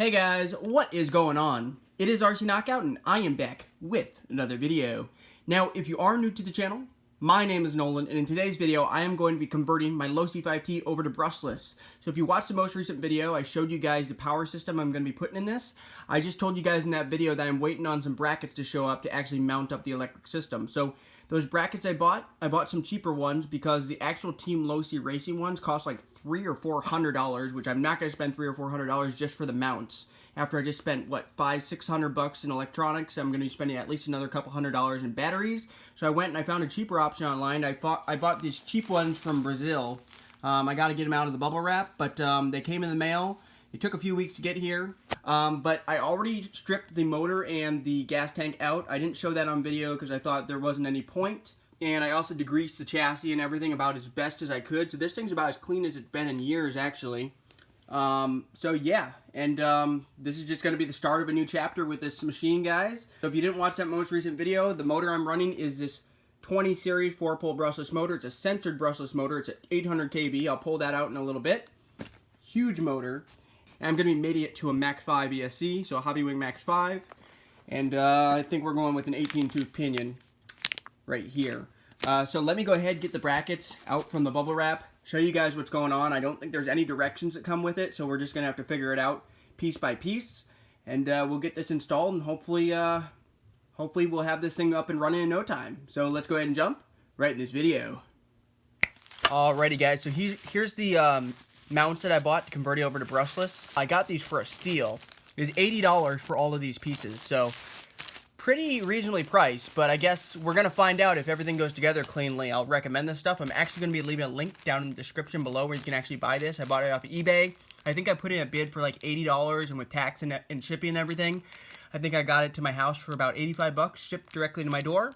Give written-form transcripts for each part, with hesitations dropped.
Hey guys, what is going on? It is RC Knockout and I am back with another video. Now, if you are new to the channel, my name is Nolan, and in today's video I am going to be converting my Losi 5ive-T over to brushless. So if you watched the most recent video, I showed you guys the power system I'm going to be putting in this. I just told you guys in that video that I'm waiting on some brackets to show up to actually mount up the electric system. So those brackets I bought some cheaper ones because the actual Team Losi racing ones cost like $300 or $400, which I'm not going to spend $300 or $400 just for the mounts. After I just spent, what, $500-600 in electronics, I'm going to be spending at least another couple $100 in batteries. So I went and I found a cheaper option online. I bought these cheap ones from Brazil. I got to get them out of the bubble wrap, but they came in the mail. It took a few weeks to get here, but I already stripped the motor and the gas tank out. I didn't show that on video because I thought there wasn't any point. And I also degreased the chassis and everything about as best as I could. So this thing's about as clean as it's been in years, actually. So yeah, and this is just going to be the start of a new chapter with this machine, guys. So if you didn't watch that most recent video, the motor I'm running is this 20 series 4-pole brushless motor. It's a censored brushless motor. It's at 800 kV. I'll pull that out in a little bit. Huge motor. And I'm going to be mating it to a Max 5 ESC, so a Hobbywing Max 5. And I think we're going with an 18-tooth pinion right here. So let me go ahead and get the brackets out from the bubble wrap, show you guys what's going on. I don't think there's any directions that come with it, so we're just going to have to figure it out piece by piece. And we'll get this installed, and hopefully we'll have this thing up and running in no time. So let's go ahead and jump right in this video. Alrighty guys, so here's the mounts that I bought to convert it over to brushless. I got these for a steal. It was $80 for all of these pieces, so pretty reasonably priced, but I guess we're going to find out if everything goes together cleanly. I'll recommend this stuff. I'm actually going to be leaving a link down in the description below where you can actually buy this. I bought it off of eBay. I think I put in a bid for like $80, and with tax and shipping and everything, I think I got it to my house for about 85 bucks, shipped directly to my door.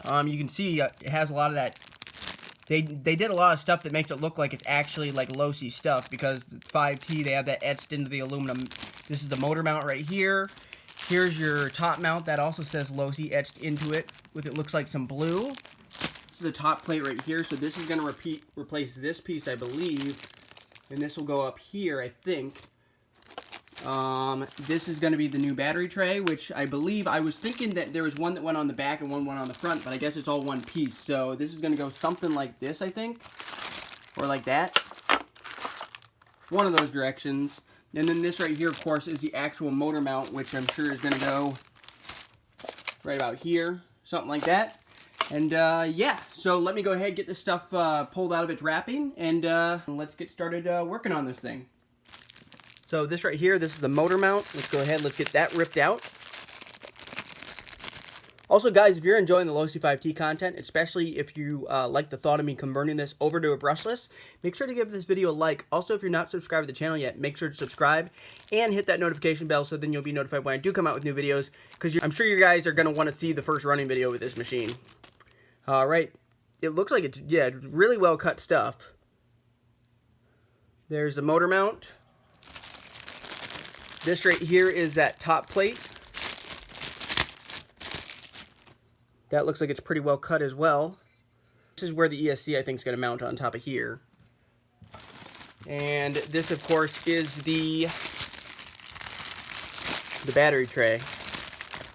You can see it has a lot of that. They did a lot of stuff that makes it look like it's actually like Losi stuff, because the 5ive-T, they have that etched into the aluminum. This is the motor mount right here. Here's your top mount that also says Losi etched into it with it looks like some blue. This is a top plate right here, so this is going to replace this piece, I believe, and this will go up here, I think. This is going to be the new battery tray, which I believe, I was thinking that there was one that went on the back and one went on the front, but I guess it's all one piece. So this is going to go something like this, I think, or like that. One of those directions. And then this right here, of course, is the actual motor mount, which I'm sure is going to go right about here, something like that. And yeah, so let me go ahead and get this stuff pulled out of its wrapping, and let's get started working on this thing. So this right here, this is the motor mount. Let's go ahead, let's get that ripped out. Also, guys, if you're enjoying the Losi 5ive-T content, especially if you like the thought of me converting this over to a brushless, make sure to give this video a like. Also, if you're not subscribed to the channel yet, make sure to subscribe and hit that notification bell so then you'll be notified when I do come out with new videos, because I'm sure you guys are going to want to see the first running video with this machine. All right. It looks like it's, yeah, really well cut stuff. There's the motor mount. This right here is that top plate. That looks like it's pretty well cut as well. This is where the ESC, I think, is going to mount on top of here. And this, of course, is the battery tray.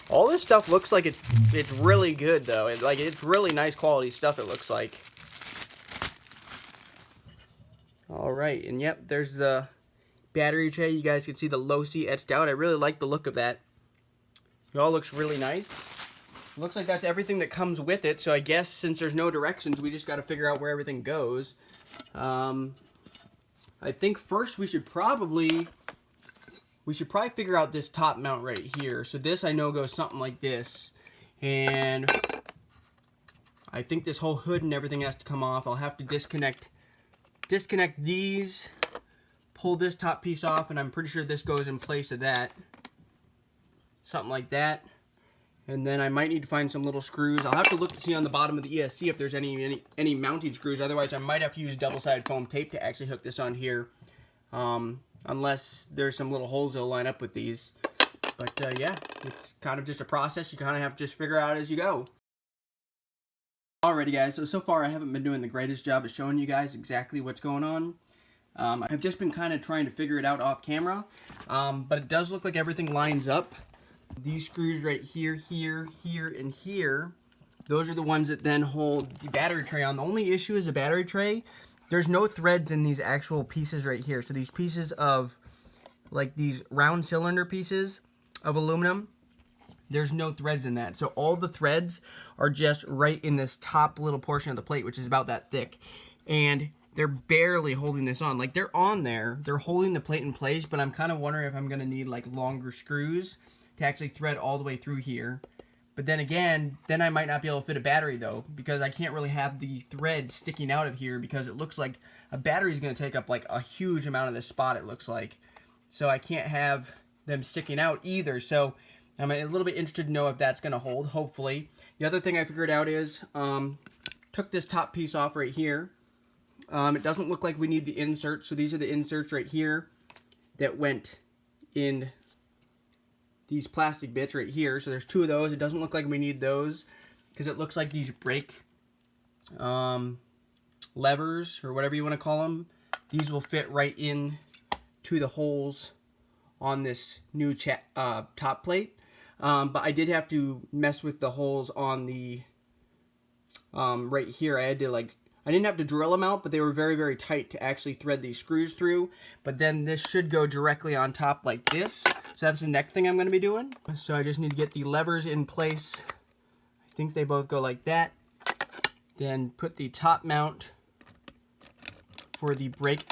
All this stuff looks like it's really good, though. It's really nice quality stuff, it looks like. All right, and yep, there's the battery tray. You guys can see the Losi etched out. I really like the look of that. It all looks really nice. Looks like that's everything that comes with it, so I guess since there's no directions, we just got to figure out where everything goes. I think first we should probably figure out this top mount right here. So this I know goes something like this, and I think this whole hood and everything has to come off. I'll have to disconnect these, pull this top piece off, and I'm pretty sure this goes in place of that. Something like that. And then I might need to find some little screws. I'll have to look to see on the bottom of the ESC if there's any mounting screws. Otherwise, I might have to use double-sided foam tape to actually hook this on here. Unless there's some little holes that'll line up with these. But yeah, it's kind of just a process. You kind of have to just figure out as you go. Alrighty guys, so far I haven't been doing the greatest job of showing you guys exactly what's going on. I've just been kind of trying to figure it out off camera, but it does look like everything lines up. These screws right here, here, here, and here, those are the ones that then hold the battery tray on. The only issue is the battery tray. There's no threads in these actual pieces right here. So these pieces of, like these round cylinder pieces of aluminum, there's no threads in that. So all the threads are just right in this top little portion of the plate, which is about that thick. And they're barely holding this on. Like, they're on there, they're holding the plate in place, but I'm kind of wondering if I'm gonna need like longer screws to actually thread all the way through here. But then again, then I might not be able to fit a battery though, because I can't really have the thread sticking out of here because it looks like a battery is gonna take up like a huge amount of this spot, it looks like. So I can't have them sticking out either. So I'm a little bit interested to know if that's gonna hold, hopefully. The other thing I figured out is, took this top piece off right here. It doesn't look like we need the inserts, so these are the inserts right here that went in these plastic bits right here. So there's two of those. It doesn't look like we need those because it looks like these brake levers, or whatever you want to call them, these will fit right in to the holes on this new top plate. But I did have to mess with the holes on the right here. I didn't have to drill them out, but they were very, very tight to actually thread these screws through. But then this should go directly on top like this. So that's the next thing I'm going to be doing. So I just need to get the levers in place. I think they both go like that. Then put the top mount for the brake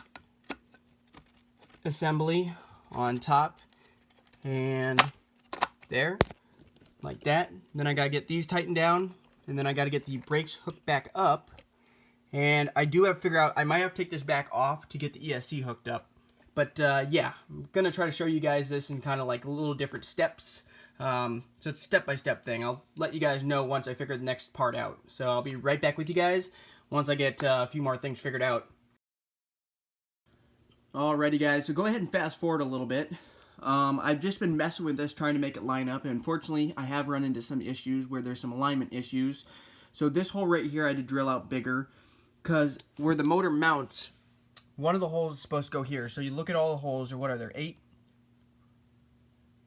assembly on top. And there, like that. Then I got to get these tightened down. And then I got to get the brakes hooked back up. And I do have to figure out, I might have to take this back off to get the ESC hooked up. But yeah, I'm going to try to show you guys this in kind of like little different steps. So it's a step-by-step thing. I'll let you guys know once I figure the next part out. So I'll be right back with you guys once I get a few more things figured out. Alrighty guys, so go ahead and fast forward a little bit. I've just been messing with this, trying to make it line up. And unfortunately, I have run into some issues where there's some alignment issues. So this hole right here I had to drill out bigger, because where the motor mounts, one of the holes is supposed to go here. So you look at all the holes, or what are there, 8?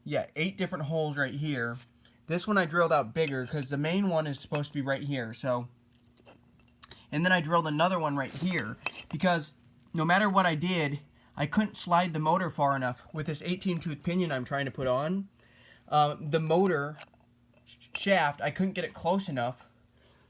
Yeah, 8 different holes right here. This one I drilled out bigger because the main one is supposed to be right here. So, and then I drilled another one right here because no matter what I did, I couldn't slide the motor far enough with this 18-tooth pinion I'm trying to put on. The motor shaft, I couldn't get it close enough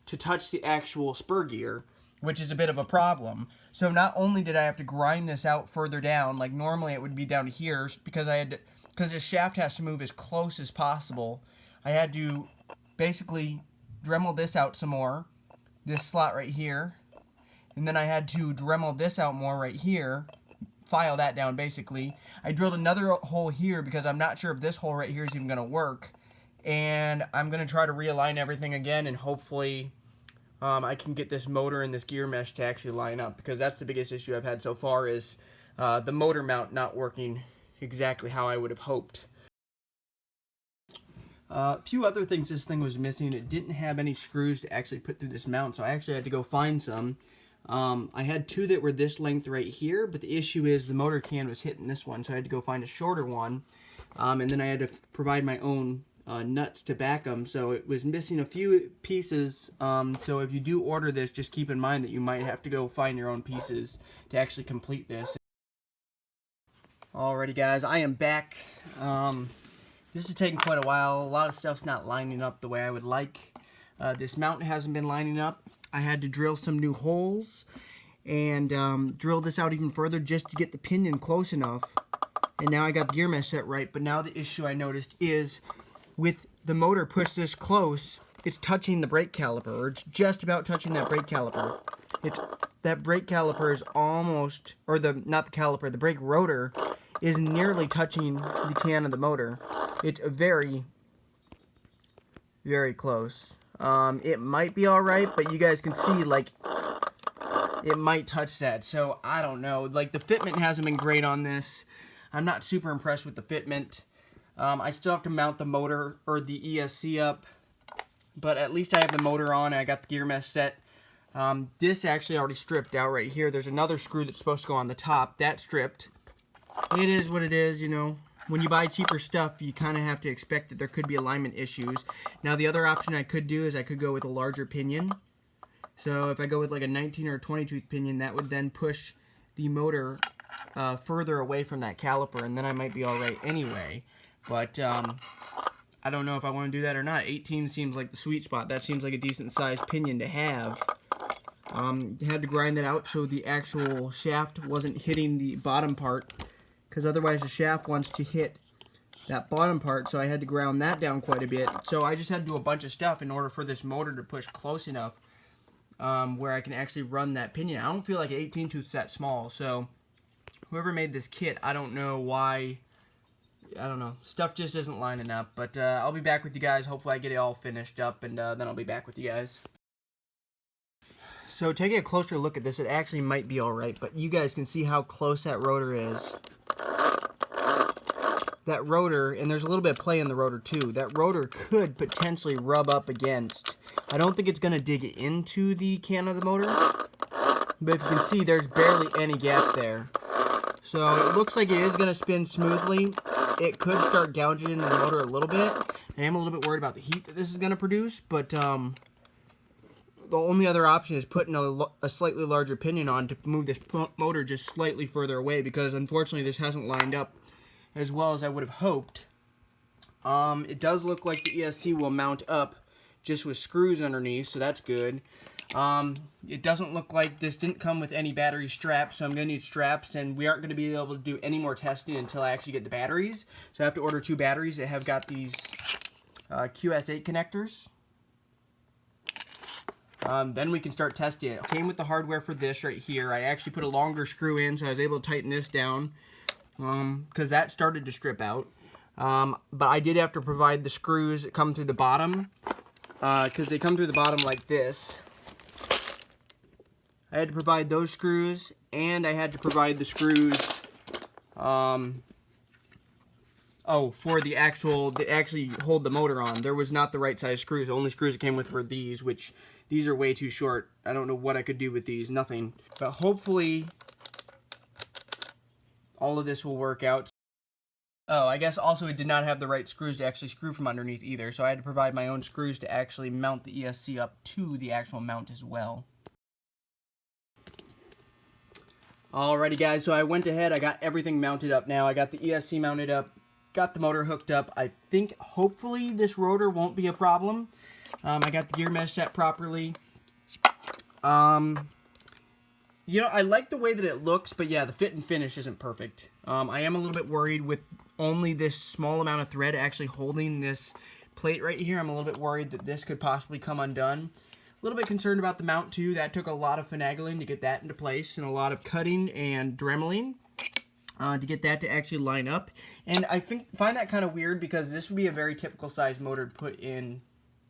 to touch the actual spur gear, which is a bit of a problem. So not only did I have to grind this out further down, like normally it would be down here, because the shaft has to move as close as possible, I had to basically Dremel this out some more, this slot right here, and then I had to Dremel this out more right here, file that down basically. I drilled another hole here because I'm not sure if this hole right here is even going to work, and I'm going to try to realign everything again, and hopefully I can get this motor and this gear mesh to actually line up, because that's the biggest issue I've had so far is the motor mount not working exactly how I would have hoped. A few other things this thing was missing. It didn't have any screws to actually put through this mount, so I actually had to go find some. I had 2 that were this length right here, but the issue is the motor can was hitting this one, so I had to go find a shorter one. And then I had to provide my own nuts to back them, so it was missing a few pieces. So if you do order this, just keep in mind that you might have to go find your own pieces to actually complete this. Alrighty guys, I am back. This is taking quite a while. A lot of stuff's not lining up the way I would like. This mount hasn't been lining up. I had to drill some new holes and drill this out even further just to get the pinion close enough. And now I got the gear mesh set right, but now the issue I noticed is with the motor pushed this close, it's touching the brake caliper, or it's just about touching that brake caliper. That brake caliper is almost, or not the caliper, the brake rotor is nearly touching the can of the motor. It's very, very close. It might be alright, but you guys can see, like, it might touch that. So, I don't know. Like, the fitment hasn't been great on this. I'm not super impressed with the fitment. I still have to mount the motor, or the ESC up, but at least I have the motor on and I got the gear mesh set. This actually already stripped out right here. There's another screw that's supposed to go on the top. That stripped. It is what it is, you know. When you buy cheaper stuff, you kind of have to expect that there could be alignment issues. Now, the other option I could do is I could go with a larger pinion. So if I go with like a 19 or a 20 tooth pinion, that would then push the motor further away from that caliper, and then I might be all right anyway. But I don't know if I want to do that or not. 18 seems like the sweet spot. That seems like a decent sized pinion to have. Had to grind that out so the actual shaft wasn't hitting the bottom part, because otherwise the shaft wants to hit that bottom part, so I had to ground that down quite a bit. So I just had to do a bunch of stuff in order for this motor to push close enough where I can actually run that pinion. I don't feel like an 18 tooth's that small, so whoever made this kit, I don't know why. I don't know. Stuff just isn't lining up, but I'll be back with you guys. Hopefully I get it all finished up, and then I'll be back with you guys. So taking a closer look at this, it actually might be alright, but you guys can see how close that rotor is. That rotor, and there's a little bit of play in the rotor too, that rotor could potentially rub up against. I don't think it's going to dig into the can of the motor, but if you can see, there's barely any gap there. So it looks like it is going to spin smoothly. It could start gouging into the motor a little bit. I am a little bit worried about the heat that this is going to produce, but the only other option is putting a slightly larger pinion on to move this motor just slightly further away, because unfortunately this hasn't lined up as well as I would have hoped. It does look like the ESC will mount up just with screws underneath, so that's good. It doesn't look like this didn't come with any battery straps, so I'm going to need straps, and we aren't going to be able to do any more testing until I actually get the batteries. So I have to order 2 batteries that have got these QS8 connectors. Then we can start testing it. Came with the hardware for this right here. I actually put a longer screw in, so I was able to tighten this down, because that started to strip out. But I did have to provide the screws that come through the bottom, because they come through the bottom like this. I had to provide those screws, and I had to provide the screws, for the actually hold the motor on. There was not the right size screws. The only screws it came with were these, which these are way too short. I don't know what I could do with these, nothing. But hopefully all of this will work out. Oh, I guess also it did not have the right screws to actually screw from underneath either, so I had to provide my own screws to actually mount the ESC up to the actual mount as well. Alrighty guys, so I went ahead, I got everything mounted up now. I got the ESC mounted up, got the motor hooked up. I think hopefully this rotor won't be a problem. I got the gear mesh set properly. You know, I like the way that it looks, but yeah, the fit and finish isn't perfect. I am a little bit worried with only this small amount of thread actually holding this plate right here. I'm a little bit worried that this could possibly come undone. A little bit concerned about the mount too. That took a lot of finagling to get that into place, and a lot of cutting and dremeling to get that to actually line up. And I find that kind of weird, because this would be a very typical size motor to put in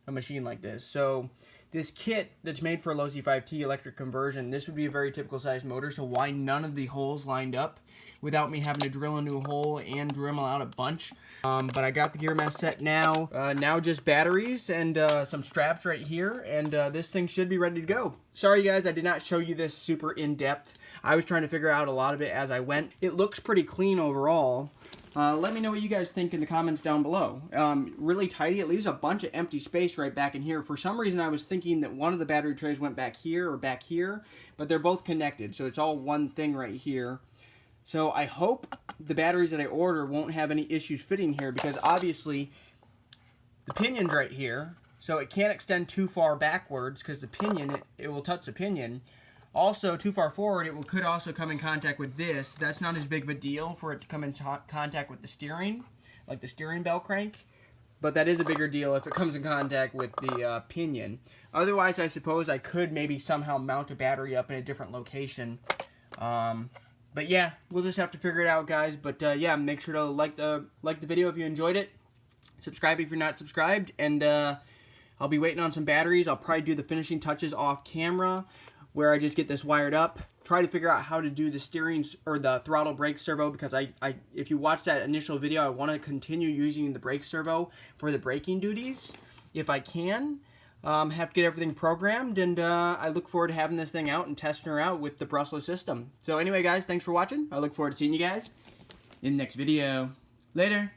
a machine like this. So this kit that's made for a Losi 5ive-T electric conversion, this would be a very typical size motor, so why none of the holes lined up without me having to drill a new hole and Dremel out a bunch. But I got the gear mesh set now. Now just batteries and some straps right here, and this thing should be ready to go. Sorry guys, I did not show you this super in-depth. I was trying to figure out a lot of it as I went. It looks pretty clean overall. Let me know what you guys think in the comments down below. Really tidy. It leaves a bunch of empty space right back in here. For some reason, I was thinking that one of the battery trays went back here or back here, but they're both connected, so it's all one thing right here. So I hope the batteries that I order won't have any issues fitting here, because obviously the pinion's right here, so it can't extend too far backwards, because the pinion, it will touch the pinion. Also, too far forward, it could also come in contact with this. That's not as big of a deal for it to come in contact with the steering, like the steering bell crank. But that is a bigger deal if it comes in contact with the pinion. Otherwise, I suppose I could maybe somehow mount a battery up in a different location. But yeah, we'll just have to figure it out, guys. But yeah, make sure to like the video if you enjoyed it. Subscribe if you're not subscribed. And I'll be waiting on some batteries. I'll probably do the finishing touches off camera, where I just get this wired up, try to figure out how to do the steering or the throttle brake servo, because if you watch that initial video, I want to continue using the brake servo for the braking duties if I can. have to get everything programmed, and I look forward to having this thing out and testing her out with the brushless system. So anyway, guys, thanks for watching. I look forward to seeing you guys in the next video. Later.